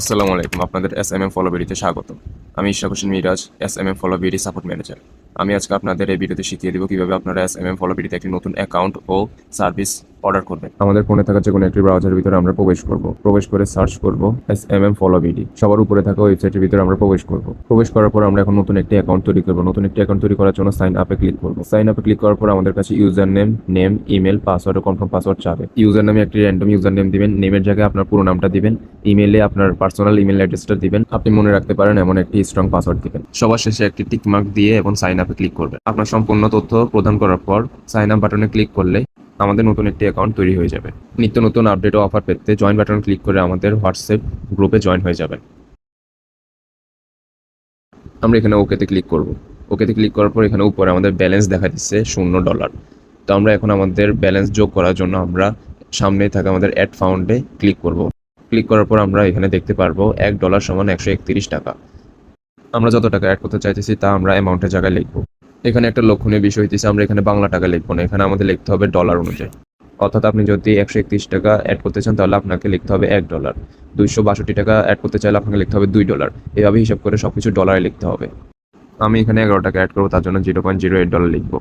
আসসালামু আলাইকুম, আপনাদের এসএমএম ফলো বিডিতে স্বাগত। আমি Ishraq Hossain Miraj, SMM follow BD support manager. আমি আজকে আপনাদের এই ভিডিওতে শিখিয়ে দেবো কিভাবে আপনারা এসএমএম ফলো বিডিতে একটি নতুন অ্যাকাউন্ট ও সার্ভিস অর্ডার করবেন। আমাদের ফোনে থাকা যে কোনো একটি ব্রাউজারের ভিতরে আমরা প্রবেশ করে সার্চ করব এসএমএম ফলো বিডি। সবার উপরে থাকা ওয়েবসাইটের ভিতরে আমরা প্রবেশ করার পর আমরা এখন নতুন একটি অ্যাকাউন্ট তৈরি করব। নতুন একটি অ্যাকাউন্ট তৈরি করার জন্য সাইন আপে ক্লিক করব। সাইন আপে ক্লিক করার পর আমাদের কাছে ইউজার নেম, ইমেল, পাসওয়ার্ড ও কনফার্ম পাসওয়ার্ড চাবে। ইউজার নামে একটি র্যান্ডম ইউজার নেম দিবেন, নেমের জায়গায় আপনার পুরো নামটা দিবেন, ইমেলে আপনার পার্সোনাল ইমেল অ্যাড্রেসটা দিবেন, আপনি মনে রাখতে পারেন এমন একটি স্ট্রং পাসওয়ার্ড দিবেন। সবার শেষে একটি টিক মার্ক দিয়ে এবং সাইন আপে ক্লিক করবেন। আপনার সম্পূর্ণ তথ্য প্রদান করার পর সাইন আপ বাটনে ক্লিক করলে আমাদের নতুন একটি অ্যাকাউন্ট তৈরি হয়ে যাবে। নিত্য নতুন আপডেট ও অফার পেতে জয়েন বাটন ক্লিক করে আমাদের হোয়াটসঅ্যাপ গ্রুপে জয়েন হয়ে যাবেন। আমরা এখানে ওকেতে ক্লিক করব। ওকেতে ক্লিক করার পর এখানে উপরে আমাদের ব্যালেন্স দেখা দিচ্ছে $0। তো আমরা এখন আমাদের ব্যালেন্স যোগ করার জন্য আমরা সামনে থাকা আমাদের অ্যাড ফাউন্ডে ক্লিক করব। ক্লিক করার পর আমরা এখানে দেখতে পারবো $1 সমান 131 টাকা। আমরা যত টাকা অ্যাড করতে চাইতেছি তা আমরা অ্যামাউন্টের জায়গায় লিখবো। এখানে একটা লক্ষণীয় বিষয় হইতেছে আমরা এখানে বাংলা টাকা লিখবো না, এখানে আমাদের লিখতে হবে ডলার অনুযায়ী। অর্থাৎ আপনি যদি 131 টাকা অ্যাড করতে চান তাহলে আপনাকে লিখতে হবে $1। 262 টাকা অ্যাড করতে চাইলে আপনাকে লিখতে হবে $2। এভাবে হিসাব করে সবকিছু ডলারে লিখতে হবে। আমি এখানে 11 টাকা অ্যাড করবো, তার জন্য $0.08 লিখবো।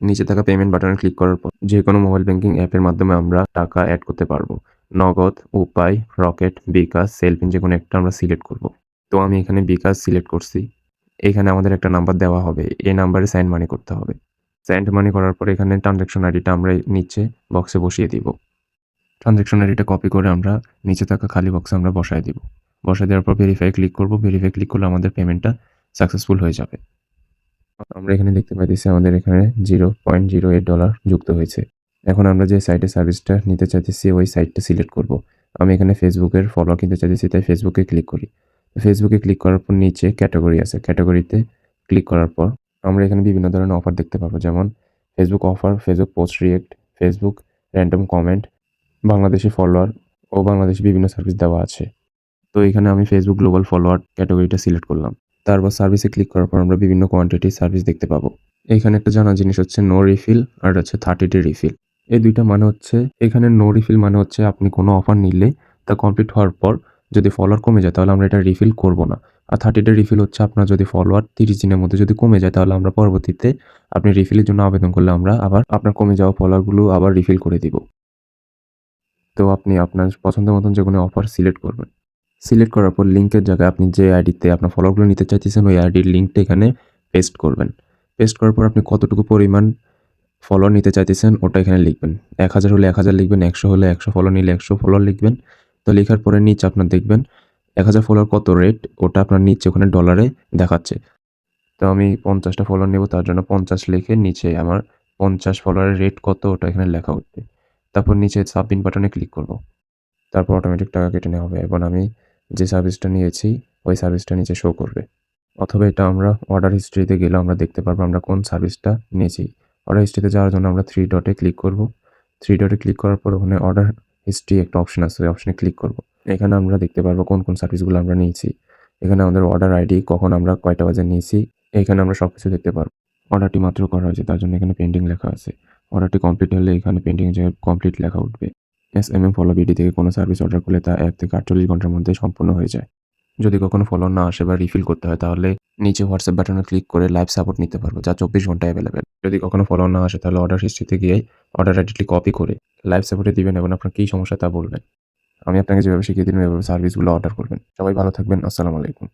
নিচে থাকা পেমেন্ট বাটনে ক্লিক করার পর যে কোনো মোবাইল ব্যাংকিং অ্যাপের মাধ্যমে আমরা টাকা অ্যাড করতে পারবো। নগদ, উপায়, রকেট, বিকাশ, সেলফিন যে কোনো একটা আমরা সিলেক্ট করব। তো আমি এখানে বিকাশ সিলেক্ট করছি। এখানে আমাদের একটা নাম্বার দেওয়া হবে, এই নাম্বারে সেন্ড মানি করতে হবে। সেন্ড মানি করার পর এখানে ট্রানজ্যাকশন আইডিটা আমরা নিচে বক্সে বসিয়ে দিব। ট্রানজ্যাকশন আইডিটা কপি করে আমরা নিচে থাকা খালি বক্সে আমরা বসায় দিব। বসায় দেওয়ার পর ভেরিফাই ক্লিক করব। ভেরিফাই ক্লিক করলে আমাদের পেমেন্টটা সাকসেসফুল হয়ে যাবে। আমরা এখানে দেখতে পাইতেছি আমাদের এখানে $0.08 যুক্ত হয়েছে। এখন আমরা যে সাইটে সার্ভিসটা নিতে চাইতেছি ওই সাইটটা সিলেক্ট করব। আমি এখানে ফেসবুকের ফলোয়ার কিনতে চাইতেছি, তাই ফেসবুকে ক্লিক করি। ফেসবুকে ক্লিক করার পর নিচে ক্যাটাগরি আছে, ক্যাটাগরিতে ক্লিক করার পর আমরা এখানে বিভিন্ন ধরনের অফার দেখতে পাবো, যেমন Facebook offer, Facebook post react, Facebook random comment, Bangladeshi follower ও বাংলাদেশি বিভিন্ন সার্ভিস দেওয়া আছে। তো এখানে আমি ফেসবুক গ্লোবাল ফলোয়ার ক্যাটাগরিটা সিলেক্ট করলাম। তারপর সার্ভিসে ক্লিক করার পর আমরা বিভিন্ন কোয়ান্টিটি সার্ভিস দেখতে পাবো। এখানে একটা জানার জিনিস হচ্ছে নো রিফিল আর হচ্ছে 30 ডে রিফিল। এই দুইটা মানে হচ্ছে, এখানে নো রিফিল মানে হচ্ছে আপনি কোনো অফার নিলে তা কমপ্লিট হওয়ার পর যদি ফলোয়ার কমে যায় তাহলে আমরা এটা রিফিল করব না। আর 30 ডে রিফিল হচ্ছে আপনার যদি ফলোয়ার 30 দিনের মধ্যে যদি কমে যায় তাহলে আমরা পরবর্তীতে আপনি রিফিলের জন্য আবেদন করলে আমরা আবার আপনার কমে যাওয়া ফলোয়ারগুলো আবার রিফিল করে দিব। তো আপনি আপনার পছন্দ মতন যে কোনো অফার সিলেক্ট করবেন। সিলেক্ট করার পর লিঙ্কের জায়গায় আপনি যে আইডিতে আপনার ফলোয়ারগুলো নিতে চাইতেছেন ওই আইডির লিঙ্কটা এখানে পেস্ট করবেন। পেস্ট করার পর আপনি কতটুকু পরিমাণ ফলোয়ার নিতে চাইতেছেন ওটা এখানে লিখবেন। 1000 হলে 1000 লিখবেন, 100 হলে 100, ফলোয়ার নিলে 100 ফলোয়ার লিখবেন। তো লেখার পরে নিচে আপনার দেখবেন 1000 ফলোয়ার কত রেট, ওটা আপনার নিচে ওখানে ডলারে দেখাচ্ছে। তো আমি 50টা ফলোয়ার নেব, তার জন্য 50 লিখে নিচে আমার 50 ফলোয়ারের রেট কত ওটা এখানে লেখা উঠবে। তারপর নিচে সাবমিট বাটনে ক্লিক করব। তারপর অটোমেটিক টাকা কেটে নেওয়া হবে এবং আমি যে সার্ভিসটা নিয়েছি ওই সার্ভিসটা নিচে শো করবে। অথবা এটা আমরা অর্ডার হিস্ট্রিতে গেলে আমরা দেখতে পারবো আমরা কোন সার্ভিসটা নিয়েছি। অর্ডার হিস্ট্রিতে যাওয়ার জন্য আমরা 3 ডটে ক্লিক করব। 3 ডটে ক্লিক করার পর ওখানে অর্ডার হিস্ট্রি একটা অপশন আছে, ওই অপশনে ক্লিক করব। এখানে আমরা দেখতে পারবো কোন কোন সার্ভিসগুলো আমরা নিয়েছি। এখানে আমাদের অর্ডার আইডি, কখন আমরা কয়টা বাজে নিয়েছি, এখানে আমরা সব কিছু দেখতে পারবো। অর্ডারটি মাত্র করা হয়েছে তার জন্য এখানে পেন্ডিং লেখা আছে। অর্ডারটি কমপ্লিট হলে এখানে পেন্ডিং এর জায়গায় কমপ্লিট লেখা উঠবে। এসএমএম ফলো বিডি থেকে কোনো সার্ভিস অর্ডার করলে তা 1 থেকে 48 ঘন্টার মধ্যে সম্পূর্ণ হয়ে যায়। যদি কখনো ফলো না আসে বা রিফিল করতে হয় তাহলে নিচে হোয়াটসঅ্যাপ বাটনে ক্লিক করে লাইভ সাপোর্ট নিতে পারবো, যা 24 ঘন্টা অ্যাভেলেবেল। যদি কখনো ফলো না আসে তাহলে অর্ডার হিস্ট্রিতে গিয়ে অর্ডার আইডিটি কপি করে লাইভ সাপোর্টে দিবেন এবং আপনার কী সমস্যা তা বলবেন। আমি আপনাকে যেভাবে শিখিয়ে দিলাম এভাবে সার্ভিসগুলো অর্ডার করবেন। সবাই ভালো থাকবেন। আসসালামু আলাইকুম।